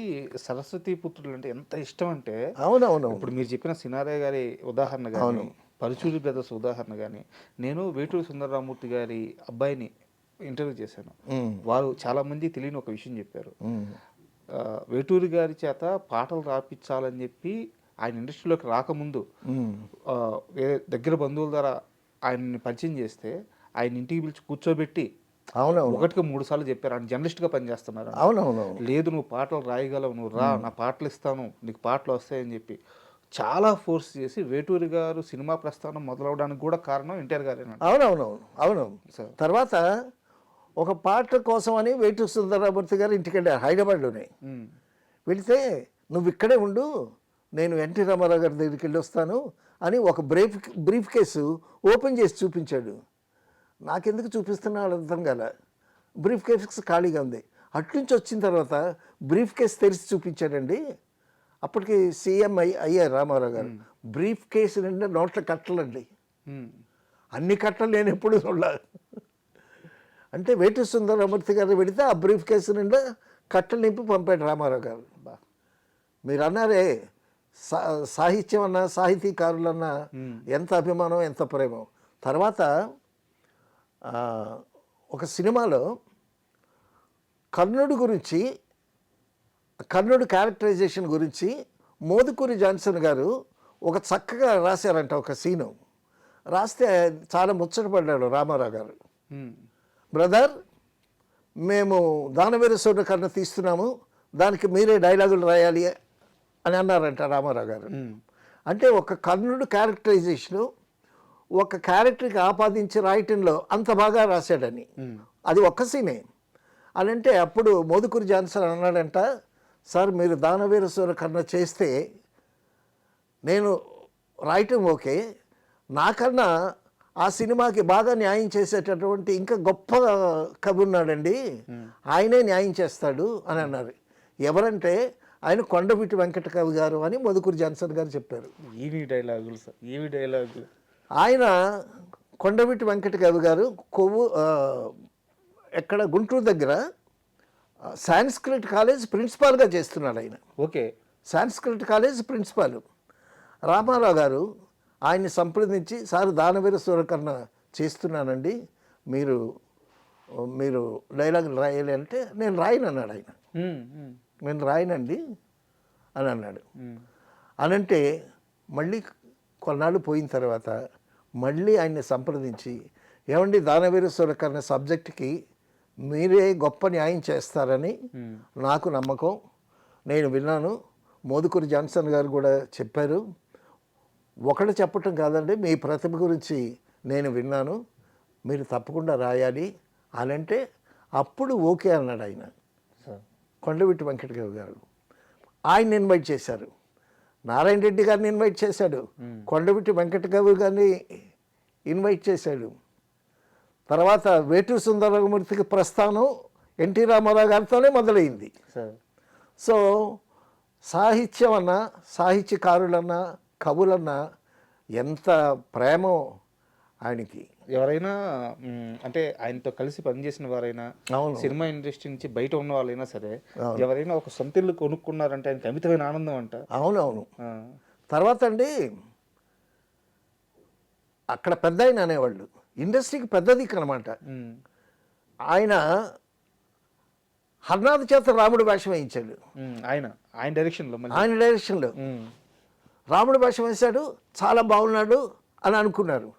సరస్వతి పుత్రులు అంటే ఎంత ఇష్టం అంటే, అవునవును, ఇప్పుడు మీరు చెప్పిన సినారయ్య గారి ఉదాహరణ కానీ, పరుచూరి బ్రదర్స్ ఉదాహరణ కానీ, నేను వేటూరి సుందరరామూర్తి గారి అబ్బాయిని ఇంటర్వ్యూ చేశాను. వారు చాలా మంది తెలియని ఒక విషయం చెప్పారు. వేటూరి గారి చేత పాటలు రాపించాలని చెప్పి ఆయన ఇండస్ట్రీలోకి రాకముందు దగ్గర బంధువుల ద్వారా ఆయన్ని పరిచయం చేస్తే ఆయన ఇంటికి పిలిచి కూర్చోబెట్టి అవునవును 1కి 3 సార్లు చెప్పారు. ఆయన జర్నలిస్ట్గా పనిచేస్తున్నారు. అవునవును, లేదు నువ్వు పాటలు రాయగలవు, నువ్వు రా, నా పాటలు ఇస్తాను, నీకు పాటలు వస్తాయని చెప్పి చాలా ఫోర్స్ చేసి వేటూరి గారు సినిమా ప్రస్థానం మొదలవడానికి కూడా కారణం ఎన్టీఆర్ గారేనా? అవునవును. తర్వాత ఒక పాట కోసం అని వేటూరి సుందరరామూర్తి గారు ఇంటికి వెళ్ళారు హైదరాబాద్లోనే. వెళితే నువ్వు ఇక్కడే ఉండు, నేను ఎన్టీ రామారావు గారి దగ్గరికి వెళ్ళి వస్తాను అని ఒక బ్రీఫ్ కేసు ఓపెన్ చేసి చూపించాడు. నాకెందుకు చూపిస్తున్నాడు అర్థం కాల. బ్రీఫ్ కేసు ఖాళీగా ఉంది. అట్నుంచి వచ్చిన తర్వాత బ్రీఫ్ కేసు తెరిచి చూపించాడండి. అప్పటికి సీఎం అయ్యారు రామారావు గారు. బ్రీఫ్ కేసు నిండా నోట్ల కట్టలండి, అన్ని కట్టలు నేను ఎప్పుడు చూడాలి. అంటే వేటూరి సుందరరామూర్తి గారు పెడితే ఆ బ్రీఫ్ కేసు నిండా కట్టలు నింపి పంపాడు రామారావు గారు. మీరు అన్నారే సాహిత్యం అన్నా, సాహితీకారులన్నా ఎంత అభిమానం, ఎంత ప్రేమ. తర్వాత ఒక సినిమాలో కర్ణుడు క్యారెక్టరైజేషన్ గురించి మోదుకూరి జాన్సన్ గారు ఒక చక్కగా రాశారంట ఒక సీను. రాస్తే చాలా ముచ్చటపడ్డాడు రామారావు గారు. బ్రదర్, మేము దానవీర సూర్యకర్ణ తీస్తున్నాము, దానికి మీరే డైలాగులు రాయాలి అని అన్నారంట రామారావు గారు. అంటే ఒక కర్ణుడు క్యారెక్టరైజేషను ఒక క్యారెక్టర్కి ఆపాదించి రాయటంలో అంత బాగా రాశాడని. అది ఒక్క సీనే అని అంటే అప్పుడు మోదుకూరి జాన్సన్ అన్నాడంట, సార్ మీరు దానవీర సూర్యకర్ణ చేస్తే నేను రాయటం ఓకే, నాకన్నా ఆ సినిమాకి బాగా న్యాయం చేసేటటువంటి ఇంకా గొప్ప కవి ఉన్నాడండి, ఆయనే న్యాయం చేస్తాడు అని అన్నారు. ఎవరంటే ఆయన కొండవీటి వెంకటకవి గారు అని మధుకూరి జాన్సన్ గారు చెప్పారు. ఏవి డైలాగులు సార్, ఏవి డైలాగులు. ఆయన కొండవీటి వెంకటకవి గారు ఎక్కడ గుంటూరు దగ్గర సాంస్క్రిట్ కాలేజ్ ప్రిన్సిపాల్గా చేస్తున్నాడు ఆయన. Okay. Sanskrit college principal. Ramarao గారు ఆయన్ని సంప్రదించి, సార్ దానవీర సూరకర్ణ చేస్తున్నానండి, మీరు మీరు డైలాగులు రాయాలి అంటే, నేను రాయను అన్నాడు ఆయన. నేను రాయనండి అని అన్నాడు. అనంటే మళ్ళీ కొన్నాళ్ళు పోయిన తర్వాత మళ్ళీ ఆయన్ని సంప్రదించి, ఏమండి దానవీర సూరకర్ణ సబ్జెక్ట్కి మీరే గొప్ప న్యాయం చేస్తారని నాకు నమ్మకం, నేను విన్నాను, మోదుకూరి జాన్సన్ గారు కూడా చెప్పారు, ఒకటి చెప్పటం కాదండి, మీ ప్రతిభ గురించి నేను విన్నాను, మీరు తప్పకుండా రాయాలి అని అంటే అప్పుడు ఓకే అన్నాడు ఆయన. కొండవీటి వెంకటకవి గారు ఆయన ఇన్వైట్ చేశారు, నారాయణ రెడ్డి గారిని ఇన్వైట్ చేశాడు, కొండవీటి వెంకటకవి గారిని ఇన్వైట్ చేశాడు. తర్వాత వేటూరి సుందరమూర్తికి ప్రస్థానం ఎన్టీ రామారావు గారితోనే మొదలైంది. సో సాహిత్యం అన్నా, సాహిత్యకారులన్నా, కవులన్నా ఎంత ప్రేమో ఆయనకి. ఎవరైనా అంటే ఆయనతో కలిసి పనిచేసిన వారైనా, సినిమా ఇండస్ట్రీ నుంచి బయట ఉన్న వాళ్ళైనా సరే, ఎవరైనా ఒక సొంత ఇల్లు కొనుక్కున్నారంటే ఆయనకి అమితమైన ఆనందం అంట. అవునవును. తర్వాత అండి అక్కడ పెద్ద ఆయన అనేవాళ్ళు, ఇండస్ట్రీకి పెద్ద దిక్కు అనమాట. ఆయన హర్నాథ్ చేత రాముడు వేషం వేయించాడు. ఆయన డైరెక్షన్లో రాముడు వేషం వేశాడు, చాలా బాగున్నాడు అని అనుకున్నారు.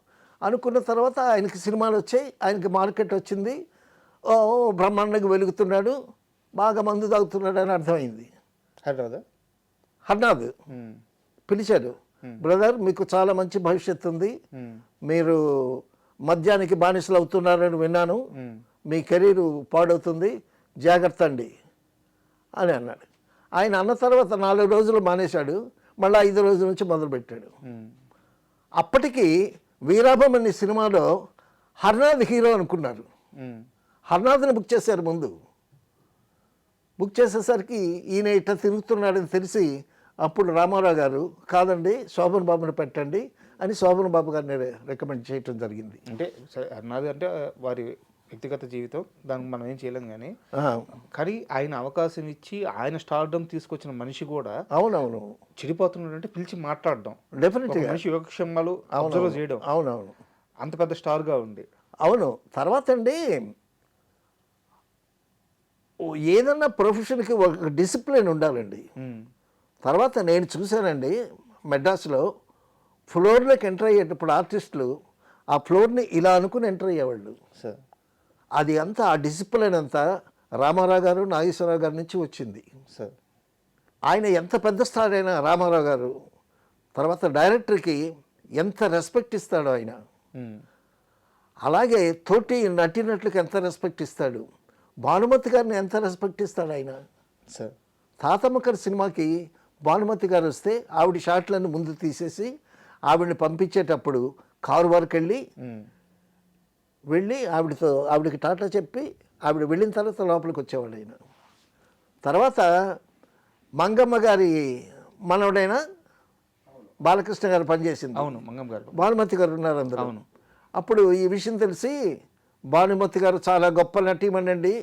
అనుకున్న తర్వాత ఆయనకి సినిమాలు వచ్చాయి, ఆయనకి మార్కెట్ వచ్చింది, ఓ బ్రహ్మాండంగా వెలుగుతున్నాడు, బాగా మందు తాగుతున్నాడు అని అర్థమైంది. హర్నాథ్ పిలిచాడు, బ్రదర్ మీకు చాలా మంచి భవిష్యత్తు ఉంది, మీరు మద్యానికి బానిసలు అవుతున్నారని విన్నాను, మీ కెరీర్ పాడవుతుంది, జాగ్రత్త అండి అని అన్నాడు. ఆయన అన్న తర్వాత 4 రోజులు మానేశాడు, మళ్ళీ 5 రోజుల నుంచి మొదలుపెట్టాడు. అప్పటికి వీరాభమణి సినిమాలో హర్నాథ్ హీరో అనుకున్నారు. హర్నాథ్ని బుక్ చేశారు. ముందు బుక్ చేసేసరికి ఈయన ఇట్లా తిరుగుతున్నాడని తెలిసి అప్పుడు రామారావు గారు, కాదండి శోభన్ బాబుని పెట్టండి అని శోభన్ బాబు గారిని రికమెండ్ చేయటం జరిగింది. అంటే హర్నాథ్ అంటే వారి వ్యక్తిగత జీవితం, దానికి మనం ఏం చేయలేం కానీ ఆయన అవకాశం ఇచ్చి ఆయన స్టార్డమ్ తీసుకొచ్చిన మనిషి కూడా అవునవును చెడిపోతున్నాడు అంటే పిలిచి మాట్లాడడం, డెఫినెట్గా మనిషి యోగక్షేమాలు అబ్జర్వ్ చేయడం. అవునవును అంత పెద్ద స్టార్గా ఉంది. అవును. తర్వాత అండి ఏదన్నా ప్రొఫెషన్కి ఒక డిసిప్లిన్ ఉండాలండి. తర్వాత నేను చూశానండి మెడ్రాస్లో ఫ్లోర్లోకి ఎంటర్ అయ్యేటప్పుడు ఆర్టిస్టులు ఆ ఫ్లోర్ని ఇలా అనుకుని ఎంటర్ అయ్యేవాళ్ళు. అది అంతా, ఆ డిసిప్లిన్ అంతా రామారావు గారు, నాగేశ్వరరావు గారి నుంచి వచ్చింది. ఆయన ఎంత పెద్ద స్టార్ అయినా రామారావు గారు తర్వాత డైరెక్టర్కి ఎంత రెస్పెక్ట్ ఇస్తాడో ఆయన, అలాగే తోటి నటినట్లకి ఎంత రెస్పెక్ట్ ఇస్తాడు, భానుమతి గారిని ఎంత రెస్పెక్ట్ ఇస్తాడు ఆయన. తాతమ్మకర్ సినిమాకి భానుమతి గారు వస్తే ఆవిడ షాట్లను ముందు తీసేసి ఆవిడని పంపించేటప్పుడు కారు వరకు వెళ్ళి ఆవిడకి టాటా చెప్పి ఆవిడ వెళ్ళిన తర్వాత లోపలికి వచ్చేవాడు ఆయన. తర్వాత మంగమ్మ గారి మనవడైన బాలకృష్ణ గారు పనిచేసింది. భానుమతి గారు ఉన్నారు అందరూ. అప్పుడు ఈ విషయం తెలిసి భానుమతి గారు చాలా గొప్ప నటీమణండి,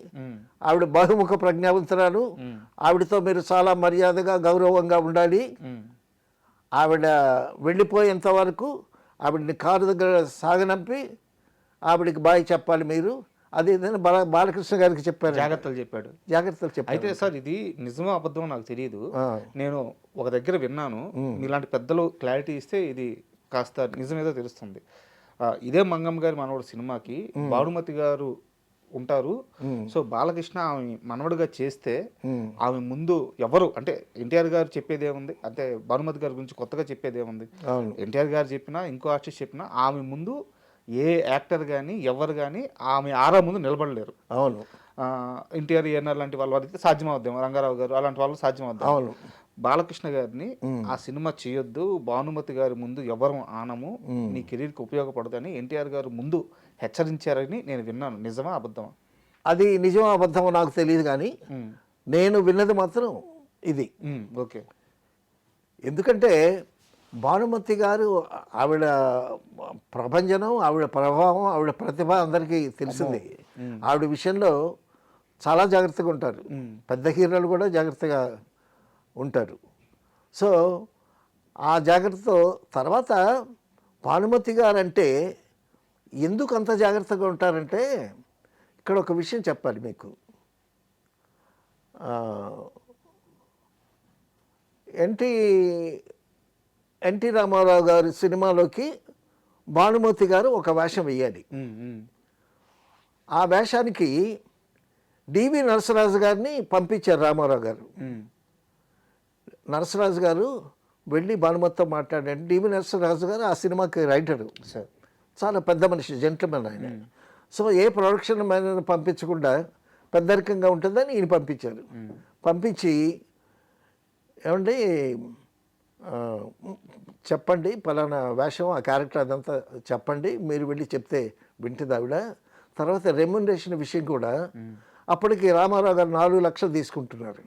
ఆవిడ బహుముఖ ప్రజ్ఞావంతురాలు, ఆవిడతో మీరు చాలా మర్యాదగా గౌరవంగా ఉండాలి, ఆవిడ వెళ్ళిపోయేంత వరకు ఆవిడని కారు దగ్గర సాగనంపి ఆవిడకి బాయ్ చెప్పాలి మీరు, అదేదైనా బాలకృష్ణ గారికి చెప్పారు. జాగ్రత్తలు చెప్పాడు. అయితే సార్ ఇది నిజమో అబద్ధమో నాకు తెలియదు, నేను ఒక దగ్గర విన్నాను, ఇలాంటి పెద్దలు క్లారిటీ ఇస్తే ఇది కాస్త నిజమేదో తెలుస్తుంది. ఇదే మంగమ్మ గారి మనవడు సినిమాకి భానుమతి గారు ఉంటారు. సో బాలకృష్ణ ఆమె మనవడుగా చేస్తే ఆమె ముందు ఎవరు అంటే ఎన్టీఆర్ గారు చెప్పేది ఏముంది, అంటే భానుమతి గారి గురించి కొత్తగా చెప్పేది ఏముంది, ఎన్టీఆర్ గారు చెప్పినా ఇంకో ఆర్టిస్ట్ చెప్పినా ఆమె ముందు ఏ యాక్టర్ కానీ ఎవరు కానీ ఆమె ఆరా ముందు నిలబడలేరు. అవును. ఎన్టీఆర్ ఏఎన్ఆర్ లాంటి వాళ్ళ వారికి సాధ్యమవుద్దాం, రంగారావు గారు అలాంటి వాళ్ళు సాధ్యమవుద్దాం. అవును. బాలకృష్ణ గారిని ఆ సినిమా చేయొద్దు, భానుమతి గారి ముందు ఎవరు ఆనము, నీ కెరీర్కి ఉపయోగపడదని ఎన్టీఆర్ గారు ముందు హెచ్చరించారని నేను విన్నాను. నిజమా అబద్ధమా? అది నిజమా అబద్ధమో నాకు తెలియదు, కానీ నేను విన్నది మాత్రం ఇది. ఓకే. ఎందుకంటే భానుమతి గారు ఆవిడ ప్రభంజనం, ఆవిడ ప్రభావం, ఆవిడ ప్రతిభ అందరికీ తెలిసింది. ఆవిడ విషయంలో చాలా జాగ్రత్తగా ఉంటారు. పెద్ద హీరోలు కూడా జాగ్రత్తగా ఉంటారు. సో ఆ జాగ్రత్తతో తర్వాత భానుమతి గారు అంటే ఎందుకు అంత జాగ్రత్తగా ఉంటారంటే, ఇక్కడ ఒక విషయం చెప్పాలి మీకు. ఎన్టీ రామారావు గారి సినిమాలోకి భానుమతి గారు ఒక వేషం వేయాలి. ఆ వేషానికి డివి నరసరాజు గారిని పంపించారు రామారావు గారు. నరసరాజు గారు వెళ్ళి భానుమతితో మాట్లాడారు. డివి నరసరాజు గారు ఆ సినిమాకి రైటరు, చాలా పెద్ద మనిషి, జెంట్మెన్ ఆయన. సో ఏ ప్రొడక్షన్ మేనేజర్ పంపించకుండా పెద్దరికంగా ఉంటుందని ఈయన పంపించారు. పంపించి ఏమండి చెప్పండి పలానా వేషం, ఆ క్యారెక్టర్ అదంతా చెప్పండి, మీరు వెళ్ళి చెప్తే వింటుంది ఆవిడ. తర్వాత రెమ్యునరేషన్ విషయం కూడా అప్పటికి రామారావు గారు 4 లక్షలు తీసుకుంటున్నారు.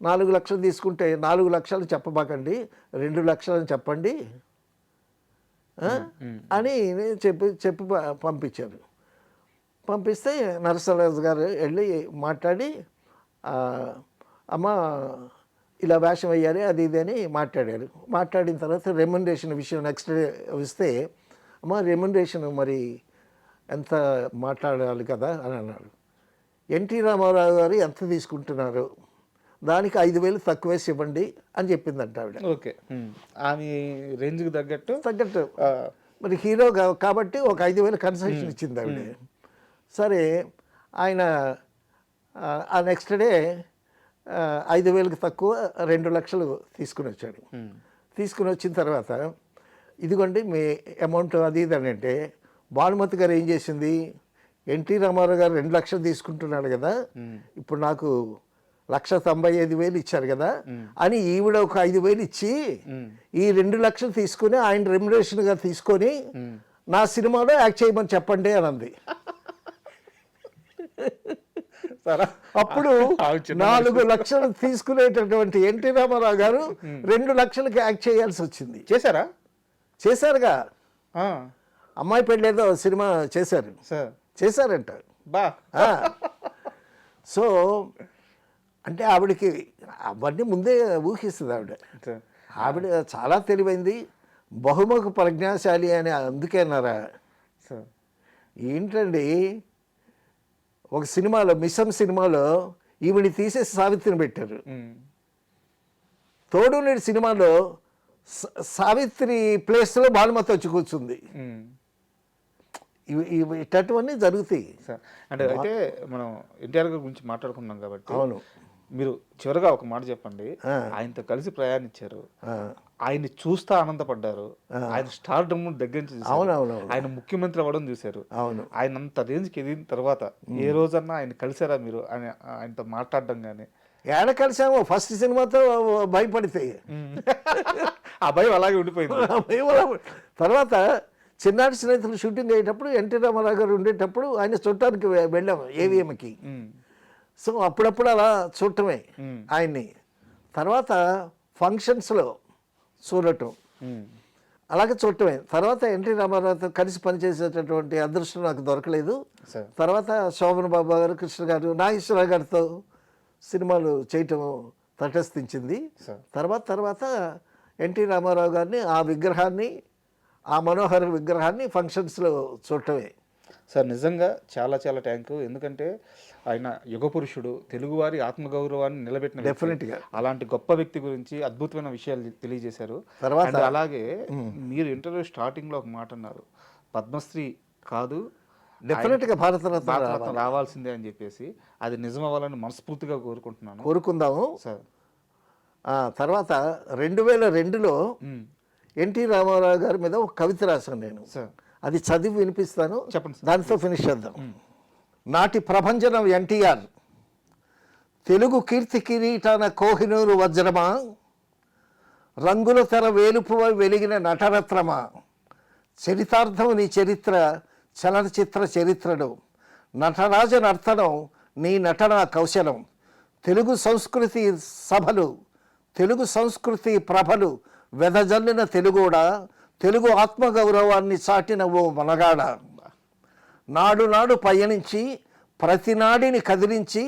4 లక్షలు తీసుకుంటే 4 లక్షలు చెప్పబాకండి, 2 లక్షలని చెప్పండి అని చెప్పి పంపించారు. పంపిస్తే నరసరాజు గారు వెళ్ళి మాట్లాడి, అమ్మ ఇలా వేషం వేయాలి అది ఇది అని మాట్లాడారు. మాట్లాడిన తర్వాత రెమ్యునరేషన్ విషయం నెక్స్ట్ డే వస్తే, అమ్మ రెమ్యునరేషన్ మరి ఎంత మాట్లాడాలి కదా అని అన్నాడు. ఎన్టీ రామారావు గారు ఎంత తీసుకుంటున్నారు, దానికి 5,000 తక్కువేసి ఇవ్వండి అని చెప్పిందంట ఆవిడ. ఓకే. ఆమె రేంజ్కి తగ్గట్టు మరి హీరో కాబట్టి ఒక 5,000 కన్సెషన్ ఇచ్చింది ఆవిడ. సరే ఆయన ఆ నెక్స్ట్ డే 5,000కి తక్కువ 2 లక్షలు తీసుకుని వచ్చాడు. తీసుకుని వచ్చిన తర్వాత ఇదిగోండి మీ అమౌంట్ అది ఇది అని అంటే, భానుమతి గారు ఏం చేసింది, ఎన్టీ రామారావు గారు 2 లక్షలు తీసుకుంటున్నాడు కదా, ఇప్పుడు నాకు 1,95,000 ఇచ్చారు కదా అని ఈవిడ ఒక 5,000 ఇచ్చి ఈ 2 లక్షలు తీసుకుని ఆయన రెమ్యునరేషన్గా తీసుకొని నా సినిమాలో యాక్ట్ చేయమని చెప్పండి అని అంది. అప్పుడు 4 లక్షలు తీసుకునేటటువంటి ఎన్టీ రామారావు గారు 2 లక్షలకి యాక్ట్ చేయాల్సి వచ్చింది. చేశారుగా, అమ్మాయి పెళ్ళేదో సినిమా చేశారంట. సో అంటే ఆవిడకి అవన్నీ ముందే ఊహిస్తుంది ఆవిడ. ఆవిడ చాలా తెలివైంది, బహుముఖ ప్రజ్ఞాశాలి అని అందుకే అన్నారా. ఏంటండి ఒక సినిమాలో, మిసం సినిమాలో ఈవిని తీసేసి సావిత్రిని పెట్టారు. తోడునేడు సినిమాలో సావిత్రి ప్లేస్లో భానుమతి వచ్చి కూర్చుంది. ఇట్లాంటివన్నీ జరుగుతాయి. అంటే అయితే మనం ఎన్టీఆర్ గారి గురించి మాట్లాడుకున్నాం కాబట్టి, అవును, మీరు చివరిగా ఒక మాట చెప్పండి. ఆయనతో కలిసి ప్రయాణించారు, ఆయన్ని చూస్తా ఆనందపడ్డారు, ఆయన స్టార్ డమ్ దగ్గర నుంచి చూసారు, ఆయన ముఖ్యమంత్రి అవ్వడం చూశారు. ఆయన అంత రేంజ్కి ఎదిగిన తర్వాత ఏ రోజన్నా ఆయన కలిసారా మీరు, ఆయనతో మాట్లాడడం కానీ? ఏడ కలిసామో, ఫస్ట్ సినిమాతో భయపడితే ఆ భయం అలాగే ఉండిపోయింది. తర్వాత చిన్నాటి స్నేహితులు షూటింగ్ అయ్యేటప్పుడు ఎన్టీ రామారావు గారు ఉండేటప్పుడు ఆయన చూడటానికి వెళ్ళాము ఏవిఎంకి. సో అప్పుడప్పుడు అలా చూడటమే ఆయన్ని. తర్వాత ఫంక్షన్స్లో చూడటం, అలాగే చూడటమే. తర్వాత ఎన్టీ రామారావుతో కలిసి పనిచేసేటటువంటి అదృష్టం నాకు దొరకలేదు. తర్వాత శోభన్ బాబు గారు, కృష్ణ గారు, నాగేశ్వరరావు గారితో సినిమాలు చేయటం తటస్థించింది. తర్వాత ఎన్టీ రామారావు గారిని, ఆ విగ్రహాన్ని, ఆ మనోహర విగ్రహాన్ని ఫంక్షన్స్లో చూడటమే. సార్ నిజంగా చాలా చాలా థ్యాంక్ యూ. ఎందుకంటే ఆయన యుగ పురుషుడు, తెలుగువారి ఆత్మగౌరవాన్ని నిలబెట్టిన, డెఫినెట్గా అలాంటి గొప్ప వ్యక్తి గురించి అద్భుతమైన విషయాలు తెలియజేశారు. తర్వాత అలాగే మీరు ఇంటర్వ్యూ స్టార్టింగ్లో ఒక మాట అన్నారు, పద్మశ్రీ కాదు డెఫినెట్గా భారతరత్న రావాల్సిందే అని చెప్పేసి, అది నిజం అవ్వాలని మనస్ఫూర్తిగా కోరుకుందాము సార్. తర్వాత 2002లో ఎన్టీ రామారావు గారి మీద ఒక కవిత రాశాను నేను. అది చదివి వినిపిస్తాను, చెప్పండి. దానితో ఫినిష్ చేద్దాం. నాటి ప్రభంజనం ఎన్టీఆర్, తెలుగు కీర్తి కిరీటాన కోహినూరు వజ్రమా, రంగుల తెర వేలుపువై వెలిగిన నటరత్నమా, చరితార్థం నీ చరిత్ర చలనచిత్ర చరిత్రను, నటరాజ నర్తనం నీ నటన కౌశలం, తెలుగు సంస్కృతి సభలు, తెలుగు సంస్కృతి ప్రభలు వెదజల్లిన తెలుగోడా, తెలుగు ఆత్మగౌరవాన్ని చాటిన ఓ మనగాడ. నాడు నాడు పయనించి ప్రతినాడిని కదిలించి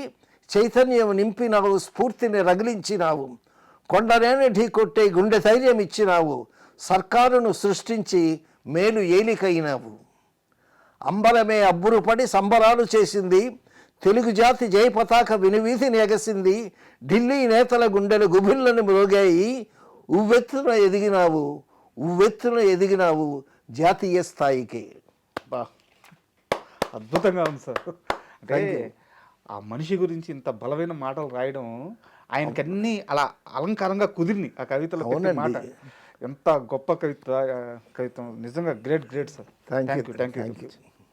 చైతన్యం నింపినావు, స్ఫూర్తిని రగిలించినావు, కొండనేని ఢీకొట్టే గుండె ధైర్యం ఇచ్చినావు, సర్కారును సృష్టించి మేలు ఏలికైనావు. అంబరమే అబ్బురుపడి సంబరాలు చేసింది, తెలుగు జాతి జయ పతాక వినువీధిని ఎగసింది, ఢిల్లీ నేతల గుండెలు గుబిళ్ళని మ్రోగాయి, ఉవ్వెత్తున ఎదిగినావు జాతీయ స్థాయికి. బా, అద్భుతంగా ఉంది సార్. అంటే ఆ మనిషి గురించి ఇంత బలమైన మాటలు రాయడం ఆయనకి అన్నీ అలా అలంకారంగా కుదిరిని ఆ కవితలో పెట్టే మాట. ఎంత గొప్ప కవిత్వం నిజంగా great sir. Thank you. Thank you.